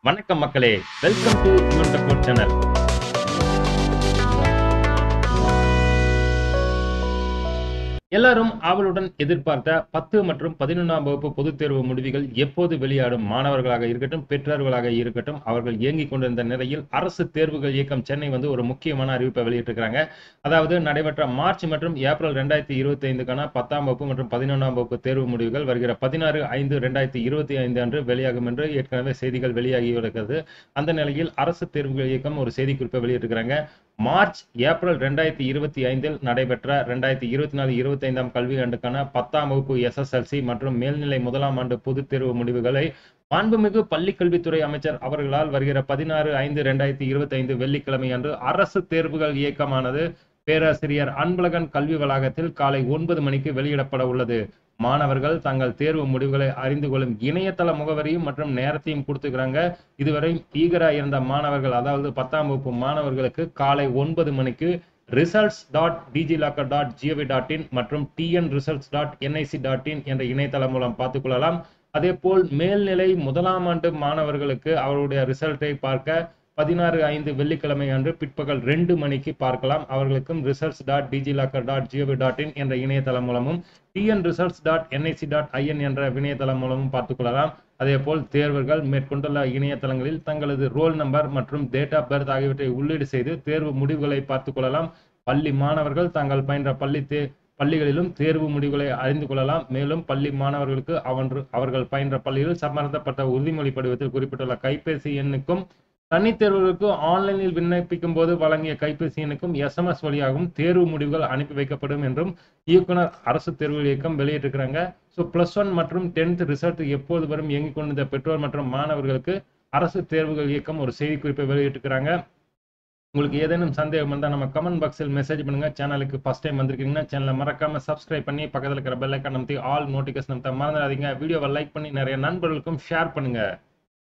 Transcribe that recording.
வணக்கம் மக்களே, welcome to Yuvan டெக்கோட் channel. எல்லாரும் ஆவலுடன் எதிர்பார்த்த 10 மற்றும் 11ஆம் வகுப்பு பொதுத் தேர்வு முடிவுகள் எப்போது வெளியாடும்? மாணவர்களாக இருக்கட்டும், பெற்றோர்களாக இருக்கட்டும், அவர்கள் இயங்கிக் கொண்டிருந்த நிலையில் அரசு தேர்வுகள் இயக்கம் சென்னை ஒரு முக்கியமான அறிவிப்பை வெளியிட்டிருக்கிறாங்க. அதாவது நடைபெற்ற மார்ச் மற்றும் ஏப்ரல் 2025க்கான 10ஆம் வகுப்பு மற்றும் 11ஆம் வகுப்பு தேர்வு முடிவுகள் வருகிற 16/5/2025 அன்று வெளியாகும் என்று ஏற்கனவே செய்திகள் வெளியாகி இருக்கிறது. அந்த நிலையில் அரசு தேர்வுகள் இயக்கம் ஒரு செய்திக்குறிப்பை வெளியிட்டிருக்கிறாங்க. மார்ச் ஏப்ரல் 2025 நடைபெற்ற 2024-25ஆம் கல்வியாண்டுக்கான 10ஆம் வகுப்பு SSLC மற்றும் மேல்நிலை முதலாம் ஆண்டு பொதுத் தேர்வு முடிவுகளை மாண்புமிகு பள்ளிக்கல்வித்துறை அமைச்சர் அவர்களால் வருகிற 16/5/2025 வெள்ளிக்கிழமை அன்று அரசு தேர்வுகள் இயக்கமானது பேராசிரியர் அன்பழகன் கல்வி வளாகத்தில் காலை 9 மணிக்கு வெளியிடப்பட உள்ளது. மாணவர்கள் தங்கள் தேர்வு முடிவுகளை அறிந்து கொள்ளும் இணையதள முகவரியும் மற்றும் நேரத்தையும் கொடுத்துக்கிறாங்க. இதுவரை ஈகரா இருந்த மாணவர்கள், அதாவது 10ஆம் வகுப்பு மாணவர்களுக்கு காலை 9 மணிக்கு results.dgilocker.gov.in மற்றும் tnresults.nic.in என்ற இணையதளம் மூலம் பார்த்துக் கொள்ளலாம். அதே போல் மேல்நிலை முதலாம் ஆண்டு மாணவர்களுக்கு அவருடைய ரிசல்ட்டை பார்க்க 16/5 வெள்ளிக்கிழமை அன்று பிற்பகல் 2 மணிக்கு பார்க்கலாம். அவர்களுக்கும் results.dgilocker.gov.in என்ற இணையதளம் மூலமும் tnresults.nic.in என்ற இணையதளம் மூலமும் பார்த்துக் கொள்ளலாம். அதே போல் தேர்வர்கள் மேற்கொண்டுள்ள இணையதளங்களில் தங்களது ரோல் நம்பர் மற்றும் டேட் ஆஃப் பர்த் ஆகியவற்றை உள்ளீடு செய்து தேர்வு முடிவுகளை பார்த்துக் கொள்ளலாம். பள்ளி மாணவர்கள் தாங்கள் பயின்ற பள்ளிகளிலும் தேர்வு முடிவுகளை அறிந்து கொள்ளலாம். மேலும் பள்ளி மாணவர்களுக்கு அவர்கள் பயின்ற பள்ளியில் சம்பந்தப்பட்ட உறுதிமொழி படிவத்தில் குறிப்பிட்டுள்ள கைபேசி எண்ணுக்கும், தனித்தேர்வுகளுக்கு ஆன்லைனில் விண்ணப்பிக்கும் போது வழங்கிய கைபேசி எண்ணுக்கும் SMS வழியாகவும் தேர்வு முடிவுகள் அனுப்பி வைக்கப்படும் என்றும் இயக்குனர் அரசு தேர்வுகள் இயக்கம் வெளியிட்டிருக்கிறாங்க. +1 மற்றும் 10th ரிசல்ட் எப்போது வரும் இயங்கிக் கொண்டிருந்த பெற்றோர் மற்றும் மாணவர்களுக்கு அரசு தேர்வுகள் இயக்கம் ஒரு செய்திக்குறிப்பை வெளியிட்டிருக்கிறாங்க. உங்களுக்கு ஏதேனும் சந்தேகம் இருந்தால் நம்ம கமெண்ட் பாக்ஸில் மெசேஜ் பண்ணுங்க. சேனலுக்கு ஃபர்ஸ்ட் டைம் வந்திருக்கீங்கன்னா சேனலை மறக்காம சப்ஸ்கிரைப் பண்ணி பக்கத்தில் இருக்கிற பெல் ஐக்கான் அமைத்தி ஆல் நோட்டிஃபிகேஷன் மறந்துடாதீங்க. வீடியோவை லைக் பண்ணி நிறைய நண்பர்களுக்கும் ஷேர் பண்ணுங்க.